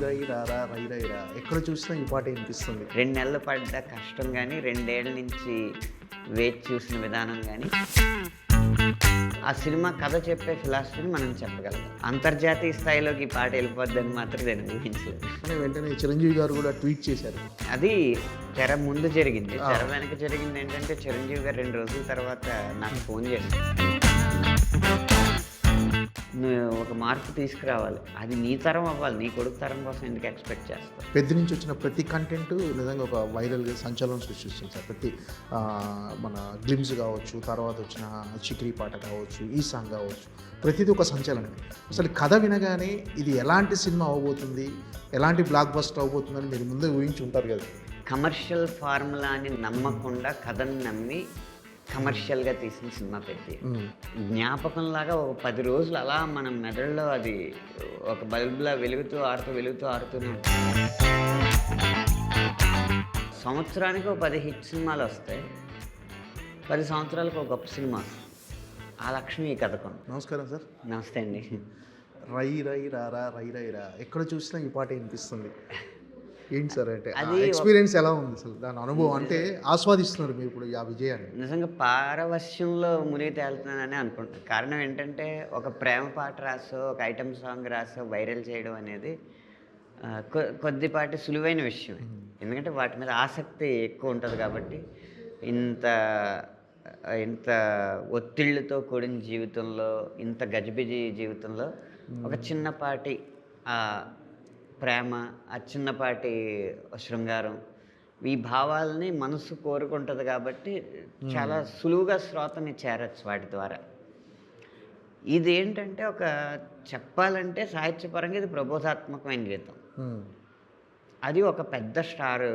రైరారా రైరైరా ఎక్కడ చూసినా ఈ పాట వినిపిస్తుంది. 2 నెలలు పడ్డ కష్టం గానీ, 2 ఏళ్ల నుంచి వేచి చూసిన విధానం గానీ, ఆ సినిమా కథ చెప్పే ఫిలాసఫీని మనం చెప్పగలం. అంతర్జాతీయ స్థాయిలోకి ఈ పాట వెళ్ళిపోద్దని మాత్రం నేను ఊహించలేదు. కానీ వెంటనే చిరంజీవి గారు కూడా ట్వీట్ చేశారు. అది తెర ముందు జరిగింది. తెర వెనక జరిగింది ఏంటంటే, చిరంజీవి గారు 2 రోజుల తర్వాత నాకు ఫోన్ చేశారు. నువ్వు ఒక మార్పు తీసుకురావాలి, అది నీ తరం అవ్వాలి, నీ కొడుకు తరం కోసం ఎందుకు ఎక్స్పెక్ట్ చేస్తావు? పెద్ద నుంచి వచ్చిన ప్రతి కంటెంట్ నిజంగా ఒక వైరల్గా సంచలనం సృష్టిస్తుంది సార్. ప్రతి మన గ్లిమ్స్ కావచ్చు, తర్వాత వచ్చిన చిక్రీ పాట కావచ్చు, ఈ సాంగ్ కావచ్చు, ప్రతిదీ ఒక సంచలనం. అసలు కథ వినగానే ఇది ఎలాంటి సినిమా అవ్వబోతుంది, ఎలాంటి బ్లాక్ బస్టర్ అవ్వబోతుందని మీరు ముందే ఊహించి ఉంటారు కదా. కమర్షియల్ ఫార్ములాని నమ్మకుండా కథని నమ్మి కమర్షియల్గా తీసిన సినిమా పెట్టి జ్ఞాపకంలాగా ఒక 10 రోజులు అలా మన మెదడులో అది ఒక బల్బులా వెలుగుతూనే ఉంటుంది. సంవత్సరానికి ఒక 10 హిట్ సినిమాలు వస్తాయి, 10 సంవత్సరాలకు ఒక గొప్ప సినిమా వస్తుంది. ఆ లక్ష్మి ఈ కథకం. నమస్కారం సార్. నమస్తే అండి. రైరైరారా రైరైరా ఎక్కడ చూసినా ఈ పాట వినిపిస్తుంది. ఏంటి సార్ అంటే అది ఎక్స్పీరియన్స్ ఎలా ఉంది అసలు, దాని అనుభవం అంటే ఆస్వాదిస్తున్నారు మీరు ఇప్పుడు ఆ విజయాన్ని? నిజంగా పారవశ్యంలో మునిగి తేలుతున్నానని అనుకుంటున్నాను. కారణం ఏంటంటే, ఒక ప్రేమ పాట రాసో, ఒక ఐటమ్ సాంగ్ రాసో వైరల్ చేయడం అనేది కొద్దిపాటి సులువైన విషయం. ఎందుకంటే వాటి మీద ఆసక్తి ఎక్కువ ఉంటుంది కాబట్టి. ఇంత ఇంత ఒత్తిళ్ళతో కూడిన జీవితంలో, ఇంత గజిబిజి జీవితంలో ఒక చిన్నపాటి ప్రేమ, ఆ చిన్నపాటి శృంగారం, ఈ భావాలని మనసు కోరుకుంటుంది కాబట్టి చాలా సులువుగా శ్రోతని చేరచ్చు వాటి ద్వారా. ఇది ఏంటంటే, ఒక చెప్పాలంటే సాహిత్యపరంగా ఇది ప్రబోధాత్మకమైన గీతం. అది ఒక పెద్ద స్టార్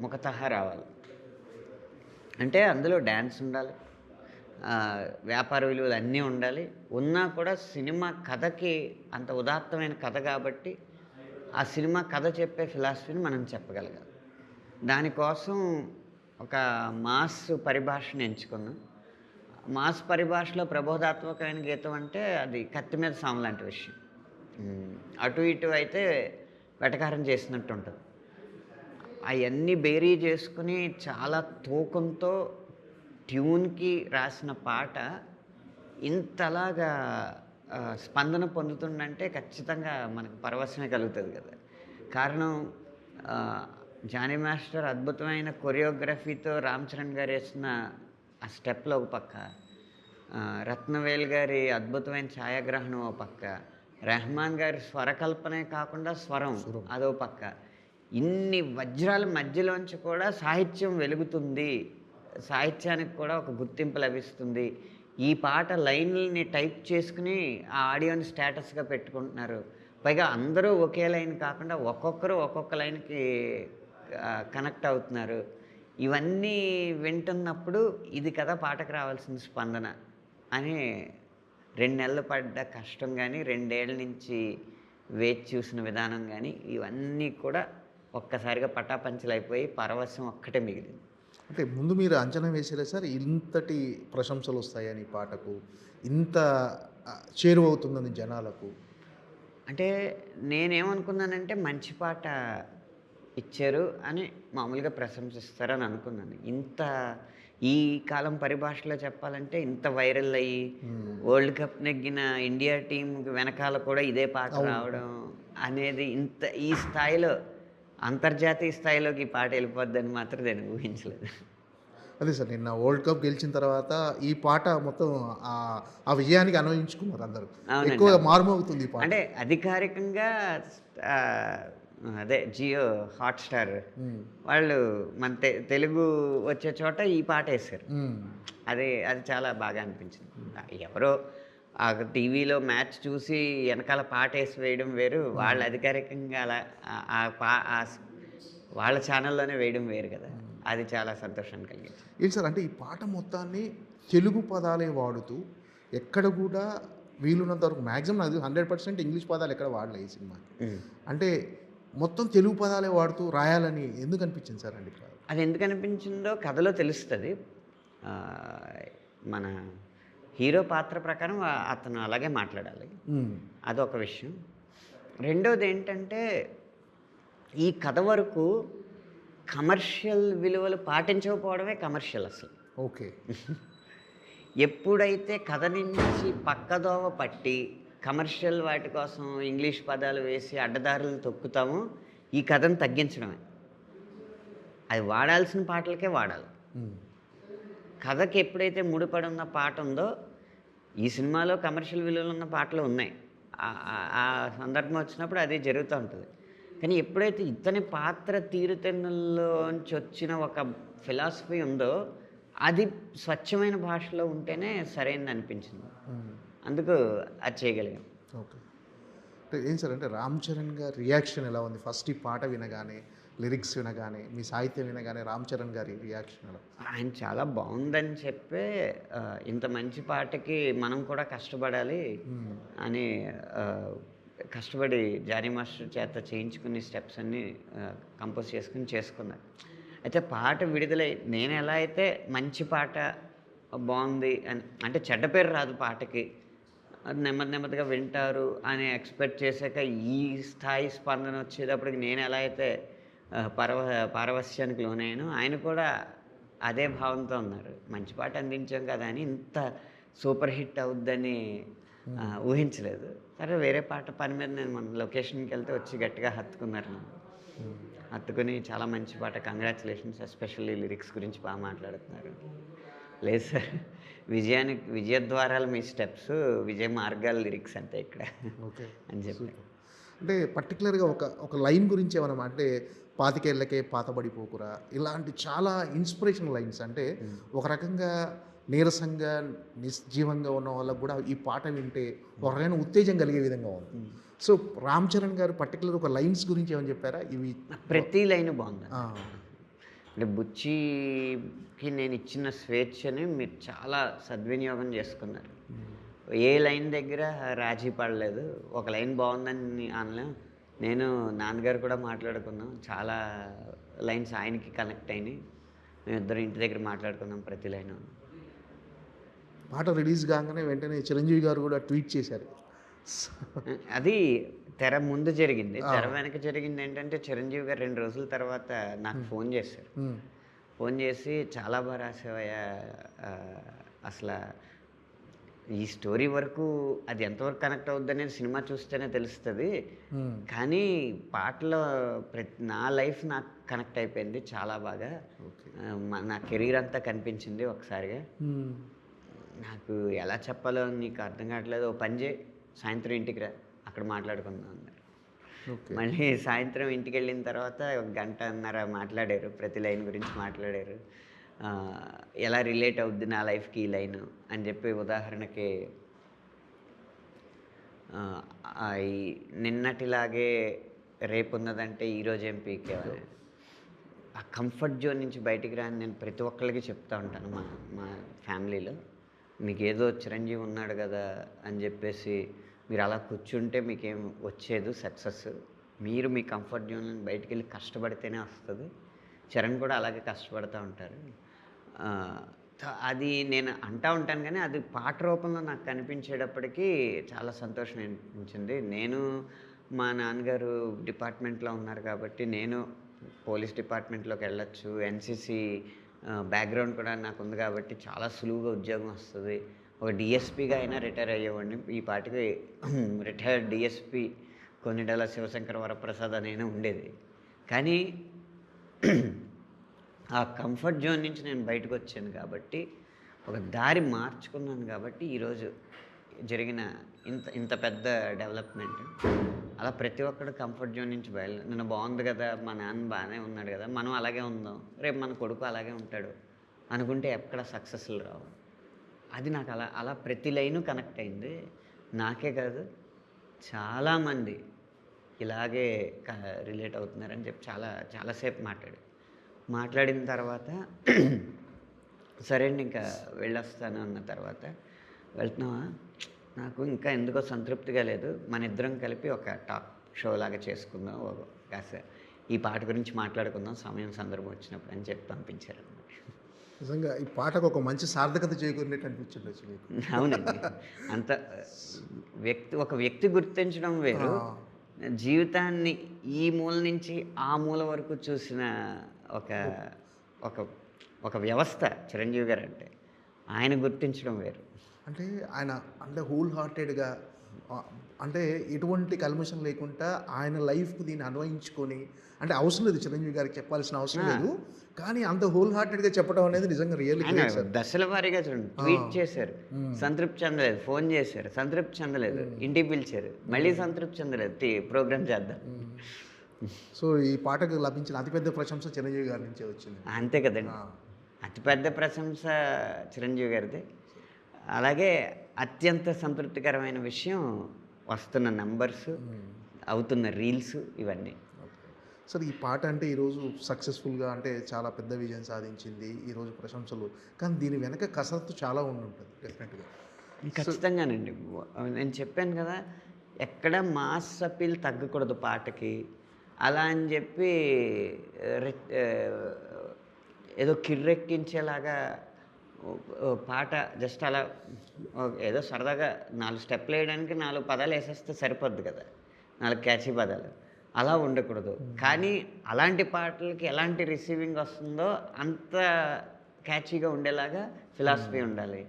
ముఖతః రావాలి అంటే అందులో డ్యాన్స్ ఉండాలి, వ్యాపార విలువలు అన్నీ ఉండాలి. ఉన్నా కూడా సినిమా కథకి అంత ఉదాత్తమైన కథ కాబట్టి ఆ సినిమా కథ చెప్పే ఫిలాసఫీని మనం చెప్పగలగాలి. దానికోసం ఒక మాస్ పరిభాషను ఎంచుకున్నాం. మాస్ పరిభాషలో ప్రబోధాత్మకమైన గీతం అంటే అది కత్తి మీద సాము లాంటి విషయం. అటు ఇటు అయితే వెటకారం చేసినట్టు ఉంటుంది. అవన్నీ బేరీ చేసుకుని చాలా తూకంతో ట్యూన్కి రాసిన పాట ఇంతలాగా స్పందన పొందుతుందంటే ఖచ్చితంగా మనకు పరవశమే కలుగుతుంది కదా. కారణం, జానీ మాస్టర్ అద్భుతమైన కొరియోగ్రఫీతో రామ్ చరణ్ గారు వేసిన ఆ స్టెప్లో ఒక పక్క, రత్నవేల్ గారి అద్భుతమైన ఛాయాగ్రహణం ఒక పక్క, రెహమాన్ గారి స్వరకల్పనే కాకుండా స్వరం అదో పక్క, ఇన్ని వజ్రాల మధ్యలోంచి కూడా సాహిత్యం వెలుగుతుంది, సాహిత్యానికి కూడా ఒక గుర్తింపు లభిస్తుంది. ఈ పాట లైన్లని టైప్ చేసుకుని ఆ ఆడియోని స్టేటస్గా పెట్టుకుంటున్నారు. పైగా అందరూ ఒకే లైన్ కాకుండా ఒక్కొక్కరు ఒక్కొక్క లైన్కి కనెక్ట్ అవుతున్నారు. ఇవన్నీ వింటున్నప్పుడు ఇది కదా పాటకు రావాల్సిన స్పందన అని 2 నెలలు పడ్డ కష్టం కానీ, 2 ఏళ్ల నుంచి వేచి చూసిన విధానం కానీ, ఇవన్నీ కూడా ఒక్కసారిగా పటాపంచలైపోయి పరవశం ఒక్కటే మిగిలింది. అంటే ముందు మీరు అంచనా వేసారా సార్ ఇంతటి ప్రశంసలు వస్తాయని, పాటకు ఇంత చేరువవుతుందని జనాలకు? అంటే నేనేమనుకున్నానంటే, మంచి పాట ఇచ్చారు అని మామూలుగా ప్రశంసిస్తారని అనుకున్నాను. ఇంత ఈ కాలం పరిభాషలో చెప్పాలంటే ఇంత వైరల్ అయ్యి వరల్డ్ కప్ నెగ్గిన ఇండియా టీంకి వెనకాల కూడా ఇదే పాట రావడం అనేది, ఇంత ఈ స్థాయిలో అంతర్జాతీయ స్థాయిలోకి ఈ పాట వెళ్ళిపోద్దని మాత్రం నేను ఊహించలేదు. అదే సార్, నిన్న వరల్డ్ కప్ గెలిచిన తర్వాత ఈ పాట మొత్తం ఆ విజయానికి అన్వయించుకున్నారు అందరూ. ఎక్కువ మారుమోగుతుంది ఈ పాట. అంటే అధికారికంగా అదే జియో హాట్స్టార్ వాళ్ళు మన తెలుగు వచ్చే చోట ఈ పాట వేశారు. అది చాలా బాగా అనిపించింది. ఎవరో ఆ టీవీలో మ్యాచ్ చూసి వెనకాల పాట వేసి వేయడం వేరు, వాళ్ళు అధికారికంగా అలా వాళ్ళ ఛానల్లోనే వేయడం వేరు కదా. అది చాలా సంతోషాన్ని కలిగింది. ఏంటి సార్ అంటే, ఈ పాట మొత్తాన్ని తెలుగు పదాలే వాడుతూ, ఎక్కడ కూడా వీలున్నంత వరకు మ్యాక్సిమం అది 100% ఇంగ్లీష్ పదాలు ఎక్కడ వాడలే ఈ సినిమాకి. అంటే మొత్తం తెలుగు పదాలే వాడుతూ రాయాలని ఎందుకు అనిపించింది సార్? అంటే అది ఎందుకు అనిపించిందో కథలో తెలుస్తుంది. మన హీరో పాత్ర ప్రకారం అతను అలాగే మాట్లాడాలి, అదొక విషయం. రెండోది ఏంటంటే, ఈ కథ వరకు కమర్షియల్ విలువలు పాటించకపోవడమే కమర్షియల్ అసలు. ఓకే. ఎప్పుడైతే కథ నుంచి పక్కదోవ పట్టి కమర్షియల్ వాటి కోసం ఇంగ్లీష్ పదాలు వేసి అడ్డదారులు తొక్కుతామో ఈ కథను తగ్గించడమే. అది వాడాల్సిన పాటలకే వాడాలి. కథకి ఎప్పుడైతే ముడిపడి ఉన్న పాట ఉందో, ఈ సినిమాలో కమర్షియల్ విలువలు ఉన్న పాటలు ఉన్నాయి, ఆ సందర్భం వచ్చినప్పుడు అది జరుగుతూ ఉంటుంది. కానీ ఎప్పుడైతే ఇతని పాత్ర తీరుతెన్నుల్లోంచి వచ్చిన ఒక ఫిలాసఫీ ఉందో అది స్వచ్ఛమైన భాషలో ఉంటేనే సరైనది అనిపించింది. అందుకు అది చేయగలిగాం. ఓకే. అంటే ఏం సార్, అంటే రామ్ చరణ్ గారి రియాక్షన్ ఎలా ఉంది ఫస్ట్ ఈ పాట వినగానే, లిరిక్స్ వినగానే, మీ సాహిత్యం వినగానే రామ్ చరణ్ గారి రియాక్షన్ ఎలా? ఆయన చాలా బాగుందని చెప్పే ఇంత మంచి పాటకి మనం కూడా కష్టపడాలి అని కష్టపడి జానీ మాస్టర్ చేత చేయించుకుని స్టెప్స్ అన్నీ కంపోజ్ చేసుకున్నారు. అయితే పాట విడుదలై నేను ఎలా అయితే మంచి పాట బాగుంది అని, అంటే చెడ్డ పేరు రాదు పాటకి, అది నెమ్మదిగా వింటారు అని ఎక్స్పెక్ట్ చేశాక ఈ స్థాయి స్పందన వచ్చేటప్పటికి నేను ఎలా అయితే పారవస్యానికి లోనయ్యానో ఆయన కూడా అదే భావంతో ఉన్నారు. మంచి పాట అందించాం కదా అని ఇంత సూపర్ హిట్ అవుద్దని ఊహించలేదు. సరే వేరే పాట పని మీద నేను మన లొకేషన్కి వెళ్తే వచ్చి గట్టిగా హత్తుకున్నారు నన్ను. హత్తుకుని చాలా మంచి పాట, కంగ్రాచులేషన్స్, ఎస్పెషల్లీ లిరిక్స్ గురించి బాగా మాట్లాడుతున్నారు. లేదు సార్, విజయద్వారాలు మీ స్టెప్స్, విజయ మార్గాల లిరిక్స్ అంతే ఇక్కడ. ఓకే అని చెప్పి అంటే పర్టికులర్గా ఒక లైన్ గురించి ఏమన్నా అంటే, పాతికేళ్లకే పాతబడిపోకురా, ఇలాంటి చాలా ఇన్స్పిరేషన్ లైన్స్. అంటే ఒక రకంగా నీరసంగా నిస్జీవంగా ఉన్న వాళ్ళకు కూడా ఈ పాట వింటే ఒక రకమైన ఉత్తేజం కలిగే విధంగా ఉంది. సో రామ్ చరణ్ గారు పర్టికులర్ ఒక లైన్స్ గురించి ఏమని చెప్పారా? ఇవి ప్రతి లైన్ బాగుంది. అంటే బుచ్చికి నేను ఇచ్చిన స్వేచ్ఛని మీరు చాలా సద్వినియోగం చేసుకున్నారు. ఏ లైన్ దగ్గర రాజీ పడలేదు. ఒక లైన్ బాగుందని అనలేం. నేను నాన్నగారు కూడా మాట్లాడుకున్నాం, చాలా లైన్స్ ఆయనకి కనెక్ట్ అయినాయి. మేమిద్దరం ఇంటి దగ్గర మాట్లాడుకున్నాం ప్రతి లైన్. పాట రిలీజ్ కాగానే వెంటనే చిరంజీవి గారు కూడా ట్వీట్ చేశారు. అది తెర ముందు జరిగింది. తెర వెనక జరిగింది ఏంటంటే, చిరంజీవి గారు 2 రోజుల తర్వాత నాకు ఫోన్ చేశారు. ఫోన్ చేసి చాలా బాగా రాసావయ్యా, అసలు ఈ స్టోరీ వరకు అది ఎంతవరకు కనెక్ట్ అవుద్ది అనేది సినిమా చూస్తేనే తెలుస్తుంది, కానీ పాటలో నా లైఫ్ నాకు కనెక్ట్ అయిపోయింది చాలా బాగా, నా కెరీర్ అంతా కనిపించింది ఒకసారిగా. నాకు ఎలా చెప్పాలో నీకు అర్థం కావట్లేదు, ఓ పని చేయి, సాయంత్రం ఇంటికి రా, అక్కడ మాట్లాడుకుందాం అన్నారు. మళ్ళీ సాయంత్రం ఇంటికి వెళ్ళిన తర్వాత 1 గంటన్నర మాట్లాడారు, ప్రతి లైన్ గురించి మాట్లాడారు. ఎలా రిలేట్ అవుద్ది నా లైఫ్కి ఈ లైను అని చెప్పి, ఉదాహరణకి నిన్నటిలాగే రేపు ఉన్నదంటే ఈరోజు ఏం పీకేవాలి, ఆ కంఫర్ట్ జోన్ నుంచి బయటికి రాని నేను ప్రతి ఒక్కరికి చెప్తా ఉంటాను మా ఫ్యామిలీలో. మీకు ఏదో చిరంజీవి ఉన్నాడు కదా అని చెప్పేసి మీరు అలా కూర్చుంటే మీకేం వచ్చేది సక్సెస్. మీరు మీ కంఫర్ట్ జోన్ నుంచి బయటికి వెళ్ళి కష్టపడితేనే వస్తుంది. చరణ్ కూడా అలాగే కష్టపడుతూ ఉంటారు. అది నేను అంటూ ఉంటాను, కానీ అది పాట రూపంలో నాకు కనిపించేటప్పటికీ చాలా సంతోషం అనిపించింది. నేను మా నాన్నగారు డిపార్ట్మెంట్లో ఉన్నారు కాబట్టి నేను పోలీస్ డిపార్ట్మెంట్లోకి వెళ్ళొచ్చు, ఎన్సీసీ బ్యాక్గ్రౌండ్ కూడా నాకు ఉంది కాబట్టి చాలా సులువుగా ఉద్యోగం వస్తుంది. ఒక డిఎస్పీగా అయినా రిటైర్ అయ్యేవాడిని. ఈ పాటికి రిటైర్డ్ డిఎస్పీ కొన్నిడల శివశంకర వరప్రసాద్ అనైనా ఉండేది. కానీ ఆ కంఫర్ట్ జోన్ నుంచి నేను బయటకు వచ్చాను కాబట్టి, ఒక దారి మార్చుకున్నాను కాబట్టి ఈరోజు జరిగిన ఇంత పెద్ద డెవలప్మెంట్. అలా ప్రతి ఒక్కడు కంఫర్ట్ జోన్ నుంచి నిన్న బాగుంది కదా, మా నాన్న బాగానే ఉన్నాడు కదా, మనం అలాగే ఉందాం, రేపు మన కొడుకు అలాగే ఉంటాడు అనుకుంటే ఎక్కడ సక్సెస్లు రావు. అది నాకు అలా ప్రతి లైను కనెక్ట్ అయింది. నాకే కాదు, చాలామంది ఇలాగే రిలేట్ అవుతున్నారని చెప్పి చాలాసేపు మాట్లాడిన తర్వాత సరే అండి ఇంకా వెళ్ళొస్తాను అన్న తర్వాత, వెళ్తున్నావా, నాకు ఇంకా ఎందుకో సంతృప్తిగా లేదు, మన ఇద్దరం కలిపి ఒక టాక్ షో లాగా చేసుకుందాం, కాస్త ఈ పాట గురించి మాట్లాడుకుందాం సమయం సందర్భం వచ్చినప్పుడు అని చెప్పి పంపించారు. నిజంగా ఈ పాటకు ఒక మంచి సార్థకత చేకూరినట్టు అనిపించింది మీకు. అవునండి. అంత ఒక వ్యక్తి గుర్తించడం వేరు, జీవితాన్ని ఈ మూల నుంచి ఆ మూల వరకు చూసిన ఒక ఒక ఒక వ్యవస్థ చిరంజీవి గారు అంటే ఆయన గుర్తించడం వేరు. అంటే ఆయన అంటే హోల్ హార్టెడ్గా అంటే ఎటువంటి కల్మషం లేకుండా ఆయన లైఫ్కి దీన్ని అన్వయించుకొని అంటే అవసరం లేదు చిరంజీవి గారికి చెప్పాల్సిన అవసరం లేదు, కానీ అంత హోల్ హార్టెడ్గా చెప్పడం అనేది నిజంగా రియల్ దశల వారీగా చూడండి, ట్వీట్ చేశారు, సంతృప్తి చెందలేదు, ఫోన్ చేశారు, సంతృప్తి చెందలేదు, ఇంటికి పిలిచారు, మళ్ళీ సంతృప్తి చెందలేదు, ప్రోగ్రామ్ చేద్దాం. సో ఈ పాటకు లభించిన అతిపెద్ద ప్రశంస చిరంజీవి గారి నుంచే వచ్చింది. అంతే కదండి, అతిపెద్ద ప్రశంస చిరంజీవి గారిది. అలాగే అత్యంత సంతృప్తికరమైన విషయం వస్తున్న నంబర్స్, అవుతున్న రీల్స్, ఇవన్నీ. సార్ ఈ పాట అంటే ఈరోజు సక్సెస్ఫుల్గా అంటే చాలా పెద్ద విజయం సాధించింది, ఈరోజు ప్రశంసలు, కానీ దీని వెనక కసరత్తు చాలా ఉంటుంది డెఫినెట్గా. ఖచ్చితంగానండి. నేను చెప్పాను కదా, ఎక్కడ మాస్ అపీల్ తగ్గకూడదు పాటకి. అలా అని చెప్పి ఏదో కిర్రెక్కించేలాగా పాట జస్ట్ అలా ఏదో సరదాగా 4 స్టెప్లు వేయడానికి 4 పదాలు వేసేస్తే సరిపోద్ది కదా, 4 క్యాచీ పదాలు, అలా ఉండకూడదు. కానీ అలాంటి పాటలకి ఎలాంటి రిసీవింగ్ వస్తుందో అంత క్యాచీగా ఉండేలాగా ఫిలాసఫీ ఉండాలి.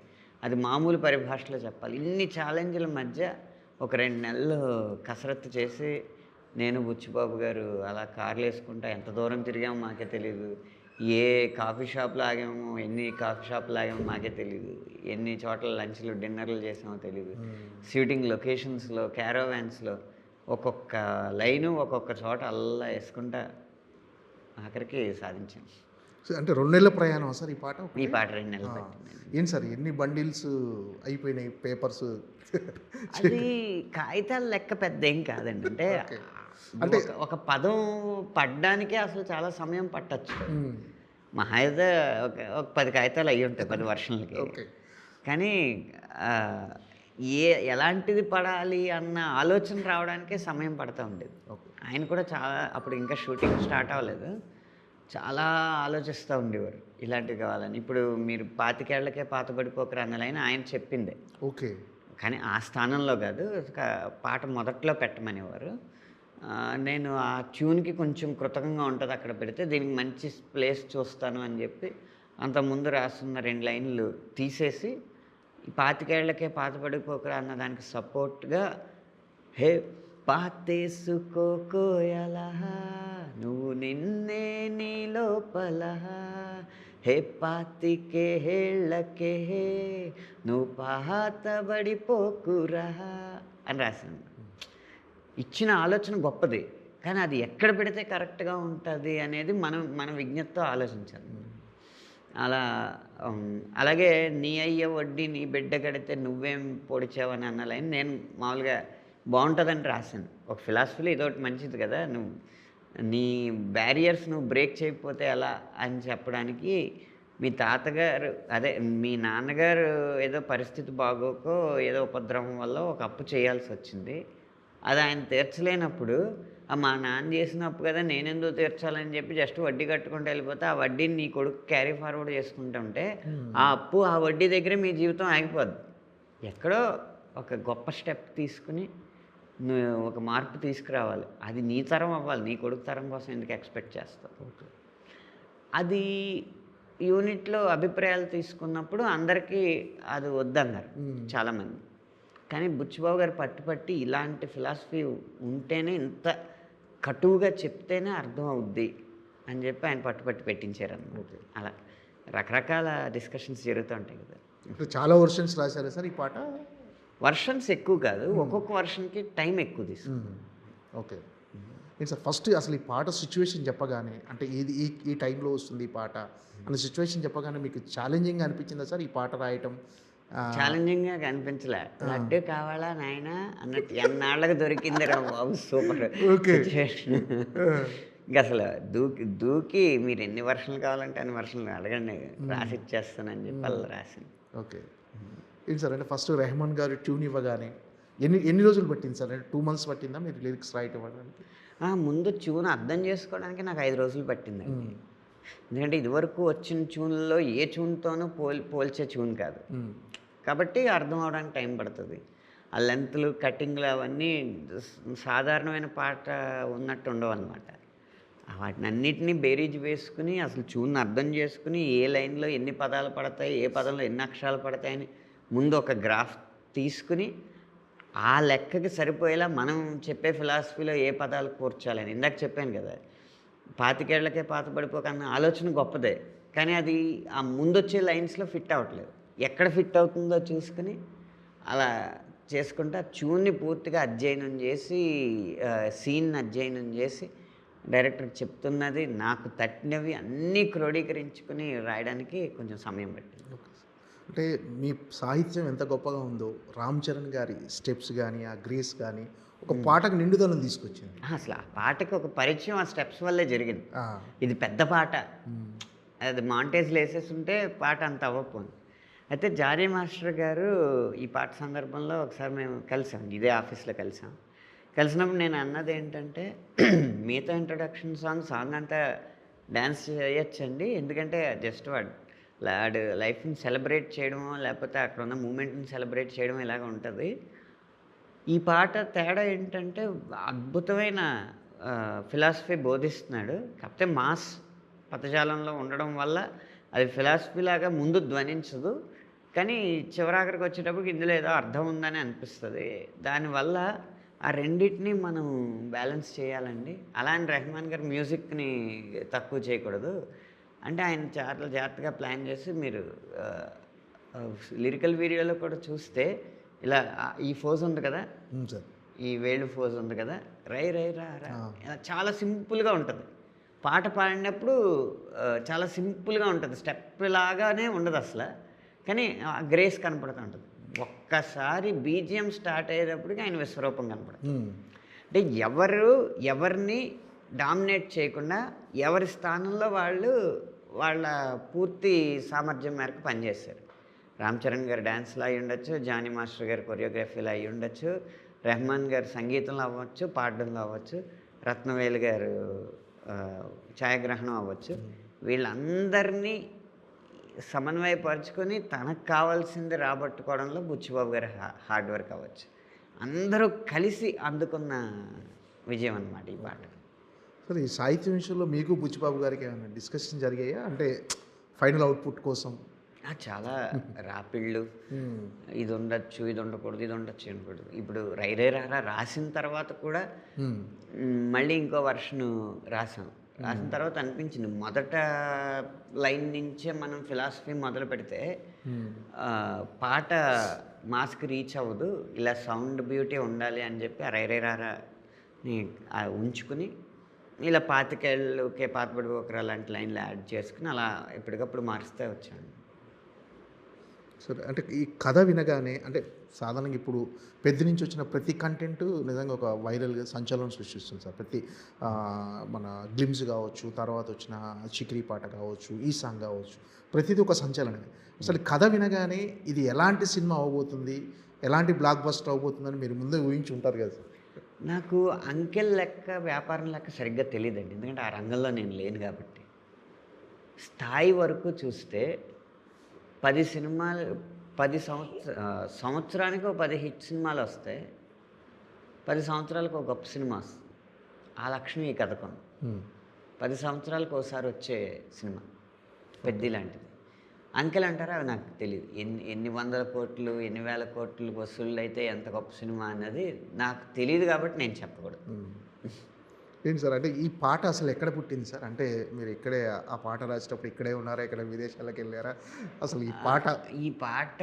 అది మామూలు పరిభాషలో చెప్పాలి. ఇన్ని ఛాలెంజ్ల మధ్య ఒక 2 నెలలు కసరత్తు చేసి నేను బుచ్చిబాబు గారు అలా కార్లు వేసుకుంటా ఎంత దూరం తిరిగామో మాకే తెలియదు, ఏ కాఫీ షాప్లో ఆగామో, ఎన్ని కాఫీ షాప్లో ఆగామో మాకే తెలియదు, ఎన్ని చోట్ల లంచ్లు డిన్నర్లు చేసామో తెలియదు, షూటింగ్ లొకేషన్స్లో, క్యారోవాన్స్లో ఒక్కొక్క లైను ఒక్కొక్క చోట అల్లా వేసుకుంటా ఆఖరికి సాధించాను. అంటే 2 నెలల ప్రయాణం సార్ ఈ పాట? ఈ పాట 2 నెలలు పట్టింది. ఏంటి సార్ ఎన్ని బండిల్స్ అయిపోయినాయి పేపర్స్? అది కాగితాల లెక్క పెద్ద ఏం కాదండి. అంటే ఒక పదం పడ్డానికే అసలు చాలా సమయం పట్టచ్చు. మహా అయితే ఒక 10 కాగితాలు అయ్యి ఉంటాయి 10 వర్షన్లకి. కానీ ఎలాంటిది పడాలి అన్న ఆలోచన రావడానికే సమయం పడుతూ ఉండేది. ఆయన కూడా చాలా, అప్పుడు ఇంకా షూటింగ్ స్టార్ట్ అవ్వలేదు, చాలా ఆలోచిస్తూ ఉండేవారు ఇలాంటివి కావాలని. ఇప్పుడు మీరు 25 ఏళ్లకే పాతబడిపోకరు అన్న లైన్ ఆయన చెప్పిందే. ఓకే. కానీ ఆ స్థానంలో కాదు, పాట మొదట్లో పెట్టమనేవారు. నేను ఆ ట్యూన్కి కొంచెం కృతజ్ఞంగా ఉంటుంది అక్కడ పెడితే, దీనికి మంచి ప్లేస్ చూస్తాను అని చెప్పి అంతకుముందు రాస్తున్న 2 లైన్లు తీసేసి 25 ఏళ్లకే పాతబడిపోకరా అన్న దానికి సపోర్ట్గా, హే పాతేసుకోకోయలా నువ్వు నిన్నే నీ లోపల, హే 25 ఏళ్లకే నువ్వు పాతబడిపోకురా అని రాశాను. ఇచ్చిన ఆలోచన గొప్పది, కానీ అది ఎక్కడ పెడితే కరెక్ట్గా ఉంటుంది అనేది మన విజ్ఞతతో ఆలోచించాలి. అలాగే నీ అయ్య వడ్డీ నీ బిడ్డ కడితే నువ్వేం పొడిచావని అన్న లైన్ నేను మామూలుగా బాగుంటుందని రాశాను. ఒక ఫిలాసఫీలో ఇదొకటి మంచిది కదా, నువ్వు నీ బ్యారియర్స్ నువ్వు బ్రేక్ చేయకపోతే ఎలా అని చెప్పడానికి, మీ తాతగారు అదే మీ నాన్నగారు ఏదో పరిస్థితి బాగోకో ఏదో ఉపద్రవం వల్ల ఒక అప్పు చేయాల్సి వచ్చింది, అది ఆయన తీర్చలేనప్పుడు మా నాన్న చేసినప్పు కదా నేనెందుకు తీర్చాలని చెప్పి జస్ట్ వడ్డీ కట్టుకుంటూ వెళ్ళిపోతే ఆ వడ్డీని నీ కొడుకు క్యారీ ఫార్వర్డ్ చేసుకుంటుంటే ఆ అప్పు ఆ వడ్డీ దగ్గరే మీ జీవితం ఆగిపోద్ది. ఎక్కడో ఒక గొప్ప స్టెప్ తీసుకుని నువ్వు ఒక మార్పు తీసుకురావాలి. అది నీ తరం అవ్వాలి, నీ కొడుకు తరం కోసం ఎందుకు ఎక్స్పెక్ట్ చేస్తావు? అది యూనిట్లో అభిప్రాయాలు తీసుకున్నప్పుడు అందరికీ అది వద్దన్నారు చాలామంది. కానీ బుచ్చిబాబు గారు పట్టుపట్టి ఇలాంటి ఫిలాసఫీ ఉంటేనే, ఇంత కటువుగా చెప్తేనే అర్థం అవుద్ది అని చెప్పి ఆయన పట్టుపట్టి పెట్టించారు అన్నమాట. అలా రకరకాల డిస్కషన్స్ జరుగుతూ ఉంటాయి కదా. చాలా వర్షన్స్ రాశారు సార్ ఈ పాట? వర్షన్స్ ఎక్కువ కాదు, ఒక్కొక్క వర్షన్కి టైం ఎక్కువ తీసుకుంది. ఓకే. ఏంటి సార్ ఫస్ట్ అసలు ఈ పాట సిచ్యువేషన్ చెప్పగానే, అంటే ఇది ఈ టైంలో వస్తుంది ఈ పాట అన్న సిచ్యువేషన్ చెప్పగానే మీకు ఛాలెంజింగ్ అనిపించిందా సార్ ఈ పాట రాయటం? ఛాలెంజింగ్గా కనిపించలే. లడ్డు కావాలా నాయన అన్నట్టు ఎన్నాళ్ళకి దొరికింది రా బాబు, సూపర్ సిచ్యువేషన్. ఇంకా అసలు దూకి మీరు ఎన్ని వర్షన్లు కావాలంటే అన్ని వర్షన్లు అడగండి, రాసి ఇచ్చేస్తానని చెప్పి అలా రాసింది. ఓకే. ఏంటి సార్ అంటే ఫస్ట్ రెహమాన్ గారు ట్యూన్ ఇవ్వగానే ఎన్ని రోజులు పట్టింది సార్? అంటే 2 months పట్టిందా మీరు లిరిక్స్ రైట్ ఇవ్వడానికి? ముందు ట్యూన్ అర్థం చేసుకోవడానికి నాకు 5 రోజులు పట్టిందండి. ఎందుకంటే ఇదివరకు వచ్చిన ట్యూన్లో ఏ ట్యూన్తోనూ పోల్చే ట్యూన్ కాదు కాబట్టి అర్థం అవడానికి టైం పడుతుంది. ఆ లెంత్లు, కటింగ్లు అవన్నీ సాధారణమైన పాట ఉన్నట్టు ఉండవన్నమాట. వాటినన్నిటిని బేరీజు వేసుకుని, అసలు ట్యూన్‌ని అర్థం చేసుకొని, ఏ లైన్‌లో ఎన్ని పదాలు పడతాయి, ఏ పదంలో ఎన్ని అక్షరాలు పడతాయని ముందు ఒక గ్రాఫ్ తీసుకుని, ఆ లెక్కకి సరిపోయేలా మనం చెప్పే ఫిలాసఫీలో ఏ పదాలు కూర్చాలని. ఇందాక చెప్పాను కదా! 25 ఏళ్లకే పాతబడిపోకన్న ఆలోచన గొప్పదే. కానీ అది ఆ ముందొచ్చే లైన్స్‌లో ఫిట్ అవ్వట్లేదు. ఎక్కడ ఫిట్ అవుతుందో చూసుకొని, అలా చేసుకుంటా ట్యూన్‌ని పూర్తిగా అధ్యయనం చేసి, సీన్‌ని అధ్యయనం చేసి, డైరెక్టర్‌కి చెప్తున్నది నాకు తట్టినవి అన్నీ క్రోడీకరించుకొని రాయడానికి కొంచెం సమయం పట్టింది. ఓకే. అంటే మీ సాహిత్యం ఎంత గొప్పగా ఉందో, రామ్ చరణ్ గారి స్టెప్స్ గానీ, ఆ గ్రేస్ గానీ, ఒక పాటకు నిండుదనం తీసుకొచ్చింది. అసలు ఆ పాటకి ఒక పరిచయం ఆ స్టెప్స్ వల్లే జరిగింది. ఆ! ఇది పెద్ద పాట. హ్మ్. అది మాంటేజ్‌లో యేసేసుంటే పాట అంత అవ్వకపోను. అయితే జానీ మాస్టర్ గారు ఈ పాట సందర్భంలో ఒకసారి మేము కలిసాం. ఇదే ఆఫీస్‌లో కలిసాం. కలిసినప్పుడు నేను అన్నదేంటంటే, మిగతా ఇంట్రొడక్షన్ సాంగ్ అంతా డాన్స్ చేయొచ్చండి. ఎందుకంటే జస్ట్ ఆడు లైఫ్‌ని సెలబ్రేట్ చేయడమో, లేకపోతే అక్కడున్న మూమెంట్‌ని సెలబ్రేట్ చేయడమో ఇలాగ ఉంటది. ఈ పాట తేడా ఏంటంటే అద్భుతమైన ఫిలాసఫీ బోధిస్తున్నాడు. కాకపోతే మాస్ పదజాలంలో ఉండడం వల్ల అది ఫిలాసఫీలాగా ముందు ధ్వనించదు. కానీ చివరాఖరికి వచ్చేటప్పటికి ఇందులో ఏదో అర్థం ఉందని అనిపిస్తది. దానివల్ల ఆ రెండిటిని మనం బ్యాలెన్స్ చేయాలండి. అలా అని రెహమాన్ గారి మ్యూజిక్‌ని తక్కువ చేయకూడదు. అంటే ఆయన చాలా జాగ్రత్తగా ప్లాన్ చేసి మీరు ఆహ్, లిరికల్ వీడియోలో కూడా చూస్తే ఇలా ఈ ఫోజ్ ఉంది కదా! హ్మ్. సార్. ఈ వేళ్ళు ఫోజ్ ఉంది కదా! రై రై రా రా ఆ! ఇలా చాలా సింపుల్‌గా ఉంటది. పాట పాడినప్పుడు చాలా సింపుల్‌గా ఉంటది. స్టెప్ లాగానే ఉండదసల. కానీ ఆ గ్రేస్ కనపడుతూ ఉంటది. ఒక్కసారి బీజీఎం స్టార్ట్ అయ్యేటప్పటికి ఆయన విశ్వరూపం కనపడుతుంది. హ్మ్. అంటే ఎవరిని డామినేట్ చేయకుండా ఎవరి స్థానంలో వాళ్ళు వాళ్ళ పూర్తి సామర్థ్యం మేరకు పనిచేశారు. రామ్ చరణ్ గారి డాన్స్‌లో అయ్యుండొచ్చు, జానీ మాస్టర్ గారి కొరియోగ్రఫీలో అయ్యుండొచ్చు, రెహమాన్ గారి సంగీతంలో అవ్వచ్చు, పాడడంలో అవ్వచ్చు, రత్నవేలు గారు ఛాయాగ్రహణం అవ్వచ్చు. వీళ్ళందరినీ సమన్వయపరుచుకొని తనకు కావాల్సింది రాబట్టుకోవడంలో బుచ్చిబాబు గారి హార్డ్ వర్క్ అవ్వచ్చు. అందరూ కలిసి అందుకున్న విజయం అన్నమాట ఈ పాట. సరే ఈ సాహిత్యం విషయంలో మీకు బుచ్చిబాబు గారికి ఏమైనా డిస్కషన్ జరిగాయా? అంటే ఫైనల్ అవుట్‌పుట్ కోసం? చాలా రాపిళ్ళు హ్మ్. ఇది ఉండొచ్చు, ఇది ఉండకూడదు, ఇది ఉండొచ్చు అనకూడదు. ఇప్పుడు 'రై రే రారా' రాసిన తర్వాత కూడా హ్మ్. మళ్ళీ ఇంకో వెర్షను రాసాం. రాసిన తర్వాత అనిపించింది మొదట లైన్ నుంచే మనం ఫిలాసఫీ మొదలుపెడితే హ్మ్. పాట మాస్‌కి రీచ్ అవ్వదు. ఇలా సౌండ్ బ్యూటీ ఉండాలి అని చెప్పి ఆ 'రై రే రారా'ని ఉంచుకుని ఇలా 25 ఏళ్ళకే పాతబడిపోకరా లాంటి లైన్‌లు యాడ్ చేసుకొని అలా ఎప్పటికప్పుడు మారుస్తూ వచ్చాను. సరే. అంటే ఈ కథ వినగానే అంటే సాధారణంగా ఇప్పుడు పెద్ద నుంచి వచ్చిన ప్రతి కంటెంట్ నిజంగా ఒక వైరల్‌గా సంచలనం సృష్టిస్తుంది సార్. ప్రతి మన గ్లిమ్స్ కావచ్చు, తర్వాత వచ్చిన 'చికిరి' పాట కావచ్చు, ఈ సాంగ్ కావచ్చు, ప్రతిది ఒక సంచలనమే. అసలు కథ వినగానే ఇది ఎలాంటి సినిమా అవ్వబోతుంది, ఎలాంటి బ్లాక్ బస్టర్ అవ్వబోతుందని మీరు ముందే ఊహించి ఉంటారు కదా సార్. నాకు అంకెల లెక్క, వ్యాపారం లెక్క సరిగ్గా తెలీదండి. ఎందుకంటే ఆ రంగంలో నేను లేను కాబట్టి. స్థాయి వరకు చూస్తే 10 సినిమాలు 10 సంవత్సరానికి ఓ 10 హిట్ సినిమాలొస్తాయి. 10 సంవత్సరాలకు ఒక గొప్ప సినిమా వస్తుంది. ఆ లక్షణం ఈ కథకుంది. హ్మ్. 10 సంవత్సరాలకు ఓసారి వచ్చే సినిమా. 'పెద్ది' లాంటిది. అంకెలంటారా అవి నాకు తెలీదు. ఎన్ని ఎన్ని వందల కోట్లు, ఎన్ని వేల కోట్లు వసూళ్ళైతే ఎంత గొప్ప సినిమా అన్నది నాకు తెలీదు కాబట్టి నేను చెప్పకూడదు. హ్మ్. ఏంటి సార్ అంటే ఈ పాట అసలు ఎక్కడ పుట్టింది సార్? అంటే మీరు ఇక్కడే ఆ పాట రాసేటప్పుడు ఇక్కడే ఉన్నారా? ఎక్కడ విదేశాలకెళ్లారా? అసలు ఈ పాట ఈ పాట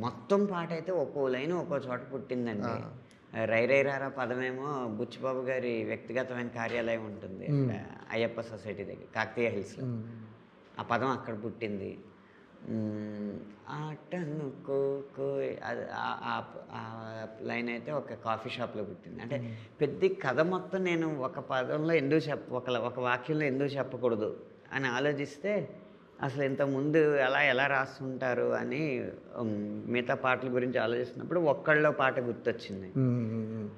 మొత్తం పాటైతే ఒక్కో లైను ఒక్కో చోట పుట్టిందండి. ఆ! 'రై రై రారా' పదమేమో బుచ్చిబాబు గారి వ్యక్తిగతమైన కార్యాలయం ఉంటుంది. హ్మ్. అక్కడ అయ్యప్ప సొసైటీ దగ్గర కాకతీయ హిల్స్‌లో. హ్మ్. ఆ పదం అక్కడ పుట్టింది. ఆటనుకో కోయ్ అది ఆ లైన్ అయితే ఒక కాఫీ షాప్‌లో పుట్టింది. అంటే పెద్ద కథ మొత్తం నేను ఒక పదంలో ఎందుకు ఒక వాక్యంలో ఎందుకు చెప్పకూడదు అని ఆలోచిస్తే అసలు ఇంతకుముందు ఎలా రాస్తుంటారు అని మిగతా పాటల గురించి ఆలోచిస్తున్నప్పుడు ఒక్కళ్ళో పాట గుర్తొచ్చింది. హ్మ్. హ్మ్. హ్మ్.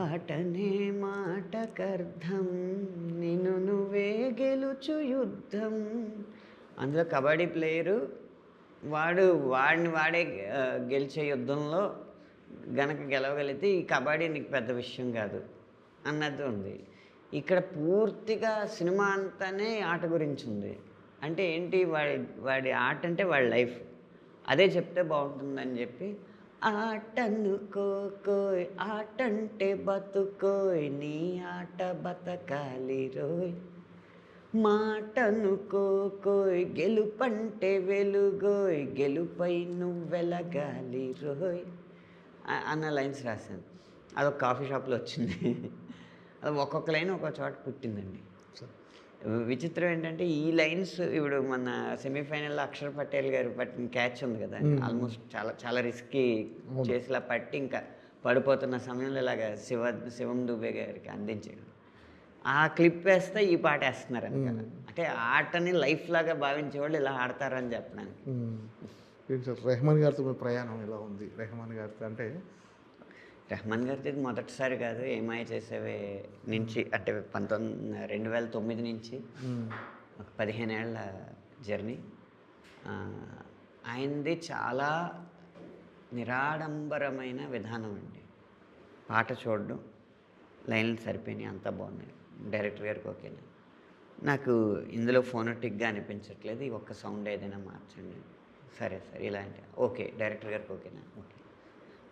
ఆటనే మాటకర్థం నిన్ను నువ్వే గెలుచు యుద్ధం. అందులో కబడ్డీ ప్లేయరు వాడిని వాడే గెలిచే యుద్ధంలో గనక గెలవగలిగితే ఈ కబడ్డీ నీకు పెద్ద విషయం కాదు అన్నది ఉంది. ఇక్కడ పూర్తిగా సినిమా అంతానే ఆట గురించి ఉంది. అంటే ఏంటి, వాడి వాడి ఆట అంటే వాడి లైఫ్. అదే చెప్తే బాగుంటుందని చెప్పి ఆటనుకోయ్ ఆటంటే బతుకోయ్ నీ ఆట బతకాలి రోయ్, మాటనుకోయ్ గెలుపంటే వెలుగోయ్ గెలుపై నువ్వెలగాలి రోయ్ అన్న లైన్స్ రాశాను. అదొక కాఫీ షాప్లో వచ్చింది. అది ఒక్కొక్క లైన్ ఒక్కొక్క చోట పుట్టిందండి. విచిత్రం ఏంటంటే ఈ లైన్స్ ఇప్పుడు మన సెమీఫైనల్లో అక్షర్ పటేల్ గారు పట్టిన క్యాచ్ ఉంది కదా, ఆల్మోస్ట్ చాలా చాలా రిస్కీ చేసిలా పట్టి ఇంకా పడిపోతున్న సమయంలో ఇలాగ శివం దుబే గారికి అందించాడు. ఆ క్లిప్ వేస్తే ఈ పాట వేస్తున్నారు అనమాట. అంటే ఆటని లైఫ్ లాగా భావించే వాళ్ళు ఇలా ఆడతారని చెప్పడానికి. రెహమాన్ గారితో మీ ప్రయాణం ఎలా ఉంది? రెహమాన్ గారితో అంటే రెహమాన్ గారితో ఇది మొదటిసారి కాదు, ఏమై చేసేవే నుంచి అంటే 2009 నుంచి ఒక 15 ఏళ్ల జర్నీ. ఆయనది చాలా నిరాడంబరమైన విధానం అండి. పాట చూడడం, లైన్లు సరిపోయినాయి, అంతా బాగున్నాయి, డైరెక్టర్ గారికి ఓకేనా, నాకు ఇందులో ఫోనోటిక్గా అనిపించట్లేదు, ఈ ఒక్క సౌండ్ ఏదైనా మార్చండి, సరే సరే ఇలాంటి ఓకే, డైరెక్టర్ గారికి ఓకేనా, ఓకే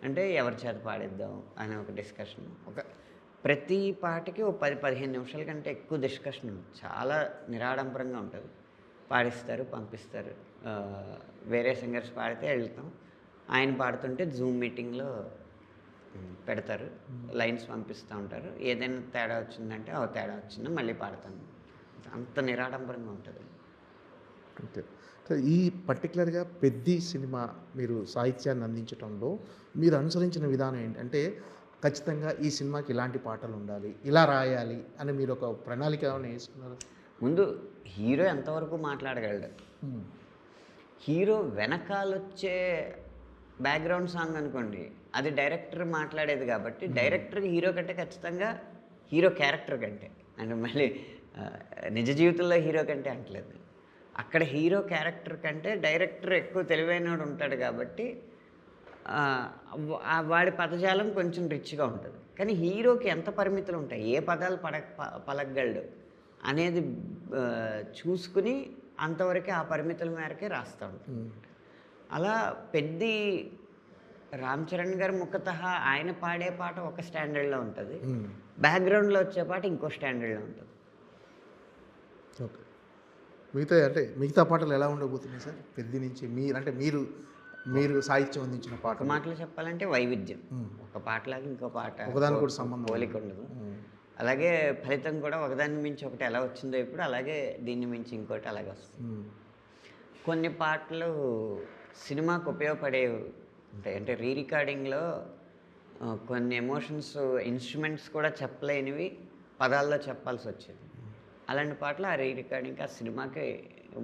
అంటే ఎవరి చేత పాడిద్దాం అనే ఒక డిస్కషన్. ప్రతి పాటకి ఓ 10-15 నిమిషాల కంటే ఎక్కువ డిస్కషన్ ఉంది. చాలా నిరాడంబరంగా ఉంటుంది. పాడిస్తారు, పంపిస్తారు, వేరే సింగర్స్ పాడితే వెళ్తాం, ఆయన పాడుతుంటే జూమ్ మీటింగ్లో పెడతారు, లైన్స్ పంపిస్తూ ఉంటారు, ఏదైనా తేడా వచ్చిందంటే తేడా వచ్చిందో మళ్ళీ పాడతాను. అంత నిరాడంబరంగా ఉంటుంది. అంతే. ఈ పర్టికులర్గా పెద్ది సినిమా మీరు సాహిత్యాన్ని అందించడంలో మీరు అనుసరించిన విధానం ఏంటంటే ఖచ్చితంగా ఈ సినిమాకి ఇలాంటి పాటలు ఉండాలి, ఇలా రాయాలి అని మీరు ఒక ప్రణాళిక ఏమైనా వేసుకున్నారు? ముందు హీరో ఎంతవరకు మాట్లాడగలడు, హీరో వెనకాలొచ్చే బ్యాక్గ్రౌండ్ సాంగ్ అనుకోండి, అది డైరెక్టర్ మాట్లాడేది కాబట్టి డైరెక్టర్కి హీరో కంటే ఖచ్చితంగా హీరో క్యారెక్టర్ కంటే, అంటే మళ్ళీ నిజ జీవితంలో హీరో కంటే అంటలేదు, అక్కడ హీరో క్యారెక్టర్ కంటే డైరెక్టర్ ఎక్కువ తెలివైనవాడు ఉంటాడు కాబట్టి వాడి పదజాలం కొంచెం రిచ్గా ఉంటుంది. కానీ హీరోకి ఎంత పరిమితులు ఉంటాయి, ఏ పదాలు పలకగలడు అనేది చూసుకుని అంతవరకే ఆ పరిమితుల మేరకే రాస్తూ ఉంటాడు. అలా పెద్ది రామ్ చరణ్ గారు ముఖతః ఆయన పాడే పాట ఒక స్టాండర్డ్లో ఉంటుంది, బ్యాక్గ్రౌండ్లో వచ్చే పాట ఇంకో స్టాండర్డ్లో ఉంటుంది. ఓకే. మిగతా పాటలు ఎలా ఉండబోతున్నాయి సార్ పెద్ది నుంచి? మీరు సాహిత్యం అందించిన పాట మాటలు చెప్పాలంటే వైవిధ్యం, ఒక పాటలాగా ఇంకో పాట ఒకదాని కూడా సంబంధం పోలిక ఉండదు. అలాగే ఫలితం కూడా ఒకదాన్ని మించి ఒకటి ఎలా వచ్చిందో ఇప్పుడు, అలాగే దీన్ని మించి ఇంకోటి అలాగే వస్తుంది. కొన్ని పాటలు సినిమాకు ఉపయోగపడే ఉంటాయి, అంటే రీ రికార్డింగ్లో కొన్ని ఎమోషన్స్ ఇన్స్ట్రుమెంట్స్ కూడా చెప్పలేనివి పదాల్లో చెప్పాల్సి వచ్చింది. అలాంటి పాటలు ఆ రీ రికార్డింగ్కి ఆ సినిమాకి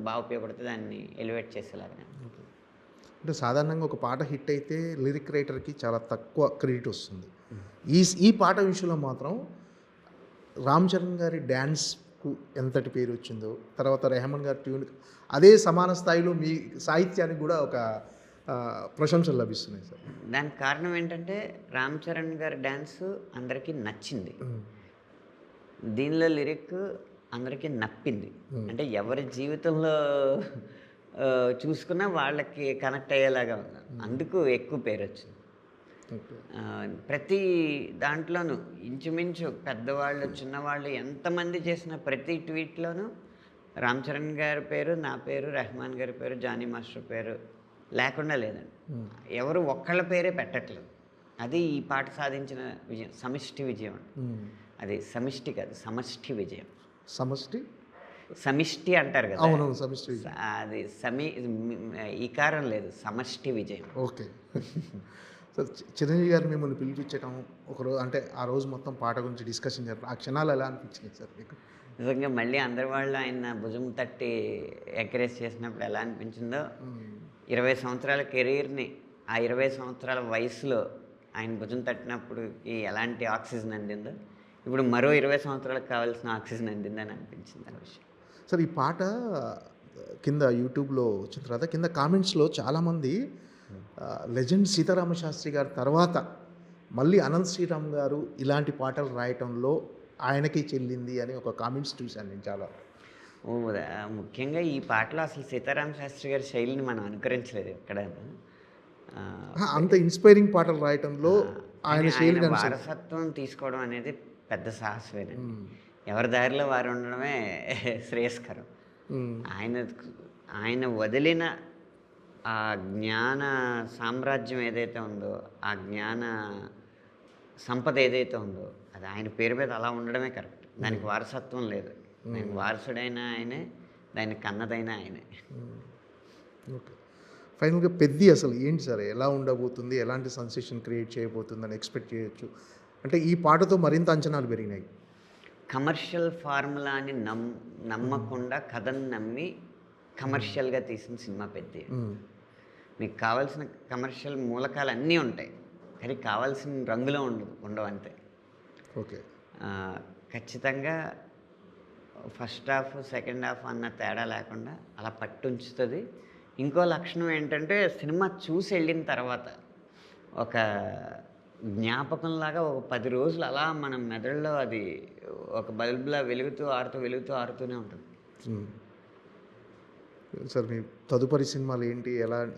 బాగా ఉపయోగపడుతుంది, దాన్ని ఎలివేట్ చేసేలాగా. అంటే సాధారణంగా ఒక పాట హిట్ అయితే లిరిక్ రైటర్కి చాలా తక్కువ క్రెడిట్ వస్తుంది. ఈ పాట విషయంలో మాత్రం రామ్ చరణ్ గారి డ్యాన్స్కు ఎంతటి పేరు వచ్చిందో, తర్వాత రెహమాన్ గారి ట్యూన్ అదే సమాన స్థాయిలో మీ సాహిత్యానికి కూడా ఒక ప్రశంసలు లభిస్తున్నాయి సార్. దానికి కారణం ఏంటంటే రామ్ చరణ్ గారి డ్యాన్స్ అందరికీ నచ్చింది, దీనిలో లిరిక్ అందరికీ నప్పింది. అంటే ఎవరి జీవితంలో చూసుకున్నా వాళ్ళకి కనెక్ట్ అయ్యేలాగా ఉంది, అందుకు ఎక్కువ పేరు వచ్చింది. ప్రతి దాంట్లోనూ ఇంచుమించు పెద్దవాళ్ళు చిన్నవాళ్ళు ఎంతమంది చేసిన ప్రతి ట్వీట్లోనూ రామ్ చరణ్ గారి పేరు, నా పేరు, రెహమాన్ గారి పేరు, జానీ మాస్టర్ పేరు లేకుండా లేదండి. ఎవరు ఒక్కళ్ళ పేరే పెట్టట్లేదు. అది ఈ పాట సాధించిన విజయం, సమిష్టి విజయం అండి. అది సమిష్టి కాదు, సమష్టి విజయం. సమిష్టి అంటారు కదా, అవును సమిష్టి, అది ఈకారం లేదు, సమష్టి విజయం. ఓకే. సో చిరంజీవి గారు మిమ్మల్ని పిలిపించడం ఒకరోజు, అంటే ఆ రోజు మొత్తం పాట గురించి డిస్కషన్ జరపడం, ఆ క్షణాలు ఎలా అనిపించినాయి సార్ మీకు? నిజంగా మళ్ళీ అందరి వాళ్ళు ఆయన భుజం తట్టి ఎంకరేజ్ చేసినప్పుడు ఎలా అనిపించిందో, 20 సంవత్సరాల కెరీర్ని ఆ 20 సంవత్సరాల వయసులో ఆయన భుజం తట్టినప్పుడు ఎలాంటి ఆక్సిజన్ అందిందో, ఇప్పుడు మరో 20 సంవత్సరాలకు కావాల్సిన ఆక్సిజన్ అందిందని అనిపించింది ఆ విషయం. సార్ ఈ పాట కింద యూట్యూబ్లో వచ్చిన తర్వాత కింద కామెంట్స్లో చాలామంది లెజెండ్ సీతారామ శాస్త్రి గారి తర్వాత మళ్ళీ అనంత్ శ్రీరామ్ గారు ఇలాంటి పాటలు రాయటంలో ఆయనకి చెల్లింది అని ఒక కామెంట్స్ చూశాను నేను చాలా. ఓ ముఖ్యంగా ఈ పాటలో అసలు సీతారామ శాస్త్రి గారి శైలిని మనం అనుకరించలేదు ఎక్కడైనా. అంత ఇన్స్పైరింగ్ పాటలు రాయటంలో ఆయన శైలిని వారసత్వం తీసుకోవడం అనేది పెద్ద సాహసమేనండి. ఎవరి దారిలో వారు ఉండడమే శ్రేయస్కరం. ఆయన ఆయన వదిలిన ఆ జ్ఞాన సామ్రాజ్యం ఏదైతే ఉందో, ఆ జ్ఞాన సంపద ఏదైతే ఉందో, అది ఆయన పేరు మీద అలా ఉండడమే కరెక్ట్. దానికి వారసత్వం లేదు. దానికి వారసుడైనా ఆయనే, దాన్ని కన్నదైనా ఆయనే. ఓకే. ఫైనల్గా పెద్ది అసలు ఏంటి సార్, ఎలా ఉండబోతుంది, ఎలాంటి సెన్సేషన్ క్రియేట్ చేయబోతుందని ఎక్స్పెక్ట్ చేయొచ్చు? అంటే ఈ పాటతో మరింత అంచనాలు పెరిగినాయి. కమర్షియల్ ఫార్ములాని నమ్మకుండా కథను నమ్మి కమర్షియల్గా తీసిన సినిమా పెద్ది. మీకు కావాల్సిన కమర్షియల్ మూలకాలు అన్నీ ఉంటాయి, కానీ కావాల్సిన రంగులో ఉండవు అంతే. ఓకే. ఖచ్చితంగా ఫస్ట్ హాఫ్ సెకండ్ హాఫ్ అన్న తేడా లేకుండా అలా పట్టుంచుతుంది. ఇంకో లక్షణం ఏంటంటే, సినిమా చూసి వెళ్ళిన తర్వాత ఒక జ్ఞాపకంలాగా ఒక 10 రోజులు అలా మన మెదడులో అది ఒక బల్బులా ఆరుతూనే ఉంటుంది. సార్ మీ తదుపరి సినిమాలు ఏంటి,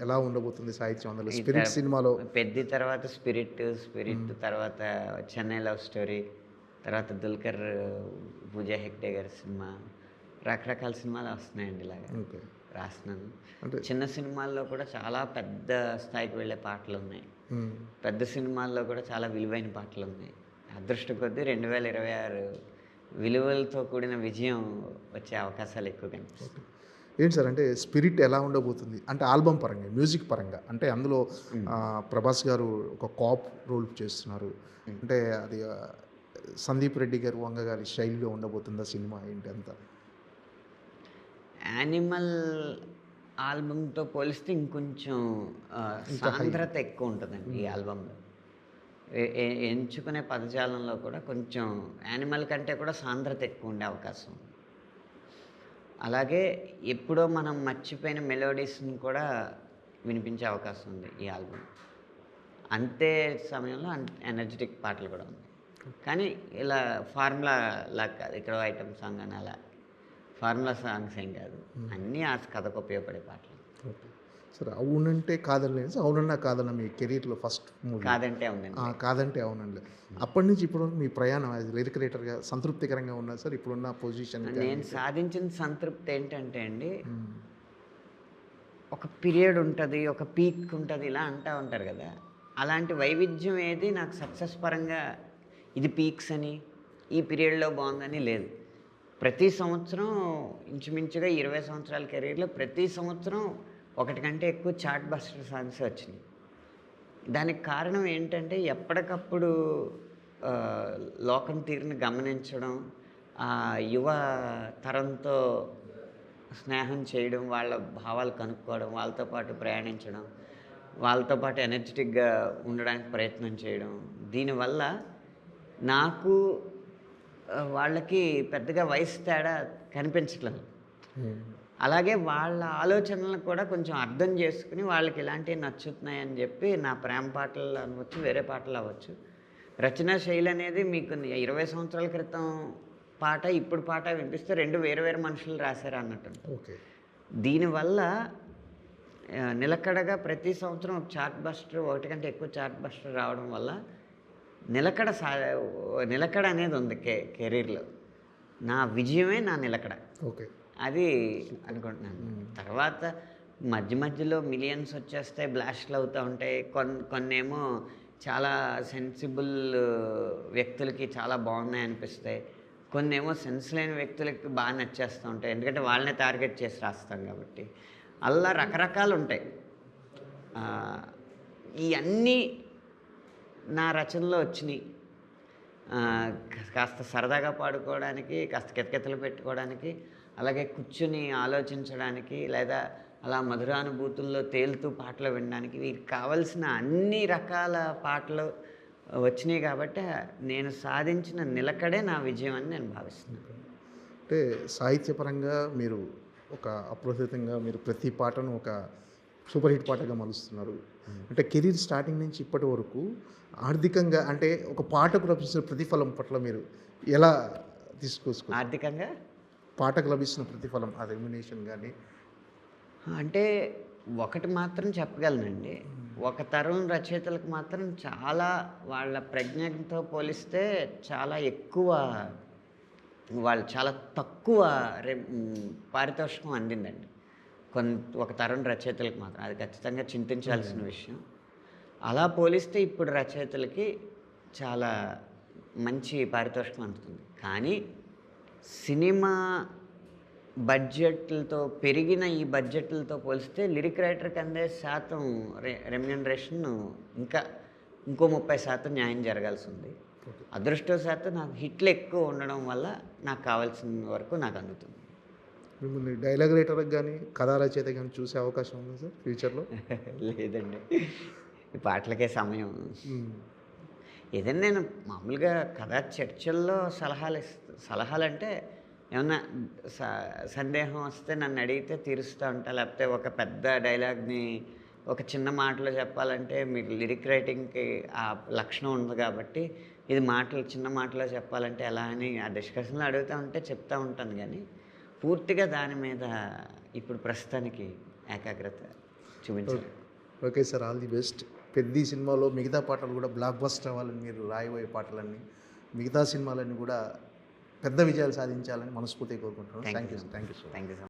ఎలా ఉండబోతుంది సాహిత్యం అందులో? స్పిరిట్ సినిమాలో పెద్ద తర్వాత స్పిరిట్ తర్వాత చెన్నై లవ్ స్టోరీ, తర్వాత దుల్కర్ పూజా హెగ్డే గారి సినిమా, రకరకాల సినిమాలు వస్తున్నాయండి ఇలాగా. ఓకే. రాస్తున్నాను. అంటే చిన్న సినిమాల్లో కూడా చాలా పెద్ద స్థాయికి వెళ్ళే పాటలు ఉన్నాయి, పెద్ద సినిమాల్లో కూడా చాలా విలువైన పాటలు ఉన్నాయి. అదృష్టం కొద్దీ 2026 విలువలతో కూడిన విజయం వచ్చే అవకాశాలు ఎక్కువ కనిపిస్తాయి. ఏంటి సార్, అంటే స్పిరిట్ ఎలా ఉండబోతుంది అంటే ఆల్బమ్ పరంగా, మ్యూజిక్ పరంగా? అంటే అందులో ప్రభాస్ గారు ఒక కాప్ రోల్ చేస్తున్నారు, అంటే అది సందీప్ రెడ్డి గారు వంగ గారి శైలిలో ఉండబోతుందా సినిమా ఏంటి అంతా? యానిమల్ ఆల్బమ్తో పోలిస్తే ఇంకొంచెం సాంద్రత ఎక్కువ ఉంటుందండి ఈ ఆల్బంలో. ఎంచుకునే పదజాలంలో కూడా కొంచెం యానిమల్ కంటే కూడా సాంద్రత ఎక్కువ ఉండే అవకాశం ఉంది. అలాగే ఎప్పుడో మనం మర్చిపోయిన మెలోడీస్ని కూడా వినిపించే అవకాశం ఉంది ఈ ఆల్బమ్. అంతే సమయంలో ఎనర్జెటిక్ పాటలు కూడా ఉన్నాయి, కానీ ఇలా ఫార్ములా లాగా కాదు. ఇక్కడ ఐటమ్ సాంగ్ అని అలా ఫార్ములా సాంగ్స్ ఏం కాదు, అన్నీ ఆ కథకు ఉపయోగపడే పాటలు. సరే, అవునంటే కాదని, అవునన్నా కాదన్న మీ కెరీర్లో ఫస్ట్ మూవీ కాదంటే అవునండి. కాదంటే అవునండి. అప్పటి నుంచి ఇప్పుడు మీ ప్రయాణం లిరిక్ రైటర్గా సంతృప్తికరంగా ఉన్నా సార్ ఇప్పుడున్న పొజిషన్? నేను సాధించిన సంతృప్తి ఏంటంటే అండి, ఒక పీరియడ్ ఉంటుంది, ఒక పీక్ ఉంటుంది, ఇలా అంటూ ఉంటారు కదా, అలాంటి వైవిధ్యం ఏది నాకు సక్సెస్ పరంగా ఇది పీక్స్ అని, ఈ పీరియడ్లో బాగుందని లేదు. ప్రతి సంవత్సరం ఇంచుమించుగా 20 సంవత్సరాల కెరీర్లో ప్రతి సంవత్సరం ఒకటి కంటే ఎక్కువ చార్ట్ బస్టర్ సాంగ్స్ వచ్చినాయి. దానికి కారణం ఏంటంటే, ఎప్పటికప్పుడు లోకం తీరుని గమనించడం, యువ తరంతో స్నేహం చేయడం, వాళ్ళ భావాలు కనుక్కోవడం, వాళ్ళతో పాటు ప్రయాణించడం, వాళ్ళతో పాటు ఎనర్జెటిక్గా ఉండడానికి ప్రయత్నం చేయడం. దీనివల్ల నాకు వాళ్ళకి పెద్దగా వయసు తేడా కనిపించట్లేదు. అలాగే వాళ్ళ ఆలోచనలను కూడా కొంచెం అర్థం చేసుకుని వాళ్ళకి ఇలాంటివి నచ్చుతున్నాయని చెప్పి నా ప్రేమ పాటలు అనవచ్చు, వేరే పాటలు అవ్వచ్చు, రచనా శైలి అనేది మీకు 20 సంవత్సరాల క్రితం పాట ఇప్పుడు పాట వినిపిస్తే రెండు వేరు మనుషులు రాశారు అన్నట్టు. ఓకే. దీనివల్ల నిలకడగా ప్రతి సంవత్సరం ఒక చార్ట్ బస్టర్, ఒకటి కంటే ఎక్కువ చార్ట్ బస్టర్ రావడం వల్ల నిలకడ అనేది ఉంది కెరీర్లో. నా విజయమే నా నిలకడ. ఓకే. అది అనుకుంటున్నాను. తర్వాత మధ్యలో మిలియన్స్ వచ్చేస్తాయి, బ్లాస్ట్లు అవుతూ ఉంటాయి. కొన్నేమో చాలా సెన్సిబుల్ వ్యక్తులకి చాలా బాగున్నాయి అనిపిస్తాయి, కొన్నేమో సెన్స్ లేని వ్యక్తులకి బాగా నచ్చేస్తూ ఉంటాయి, ఎందుకంటే వాళ్ళనే టార్గెట్ చేసి రాస్తాం కాబట్టి. అలా రకరకాలు ఉంటాయి. ఇవన్నీ నా రచనలో వచ్చినాయి. కాస్త సరదాగా పాడుకోవడానికి, కాస్త కితకితలు పెట్టుకోవడానికి, అలాగే కూర్చుని ఆలోచించడానికి, లేదా అలా మధురానుభూతుల్లో తేలుతూ పాటలు వినడానికి, వీరికి కావలసిన అన్ని రకాల పాటలు వచ్చినాయి. కాబట్టి నేను సాధించిన నిలకడే నా విజయం అని నేను భావిస్తున్నాను. అంటే సాహిత్యపరంగా మీరు ఒక అప్రస్తుతంగా మీరు ప్రతి పాటను ఒక సూపర్ హిట్ పాటగా మలుస్తున్నారు. అంటే కెరీర్ స్టార్టింగ్ నుంచి ఇప్పటి వరకు ఆర్థికంగా అంటే ఒక పాటకు లభిస్తున్న ప్రతిఫలం పట్ల మీరు ఎలా తీసుకొచ్చుకోవచ్చు? ఆర్థికంగా పాటకు లభిస్తున్న ప్రతిఫలం ఆ రెమ్యునేషన్ కానీ అంటే ఒకటి మాత్రం చెప్పగలనండి. ఒక తరం రచయితలకు మాత్రం చాలా వాళ్ళ ప్రజ్ఞతో పోలిస్తే చాలా ఎక్కువ వాళ్ళు చాలా తక్కువ పారితోషికం అందిందండి. ఒక తరం రచయితలకు మాత్రం అది ఖచ్చితంగా చింతించాల్సిన విషయం. అలా పోలిస్తే ఇప్పుడు రచయితలకి చాలా మంచి పారితోషికం అందుతుంది. కానీ సినిమా బడ్జెట్లతో పెరిగిన ఈ బడ్జెట్లతో పోలిస్తే లిరిక్ రైటర్కి అందే శాతం రెమ్యూనరేషన్ ఇంకో 30% న్యాయం జరగాల్సి ఉంది. అదృష్టవశాత్తు నాకు హిట్లు ఎక్కువ ఉండడం వల్ల నాకు కావాల్సిన వరకు నాకు అందుతుంది. మిమ్మల్ని డైలాగ్ రైటర్కి కానీ కథా రచయిత కానీ చూసే అవకాశం ఉంది సార్ ఫ్యూచర్లో? లేదండి, ఈ పాటలకే సమయం. ఏదైనా నేను మామూలుగా కథా చర్చల్లో సలహాలంటే ఏమన్నా సందేహం వస్తే నన్ను అడిగితే తీరుస్తూ ఉంటా. లేకపోతే ఒక పెద్ద డైలాగ్ని ఒక చిన్న మాటలో చెప్పాలంటే మీకు లిరిక్ రైటింగ్కి ఆ లక్షణం ఉంది కాబట్టి ఇది చిన్న మాటలో చెప్పాలంటే ఎలా అని ఆ డిస్కషన్లో అడుగుతూ ఉంటే చెప్తూ ఉంటాను. కానీ పూర్తిగా దాని మీద ఇప్పుడు ప్రస్తుతానికి ఏకాగ్రత చూపించాలి. Okay sir, all the best. పెద్ద సినిమాలో మిగతా పాటలు కూడా బ్లాక్ బస్టర్ అవ్వాలని, మీరు రాయబోయే పాటలన్నీ మిగతా సినిమాలన్నీ కూడా పెద్ద విజయాలు సాధించాలని మనస్ఫూర్తిగా కోరుకుంటున్నాను. Thank you so much.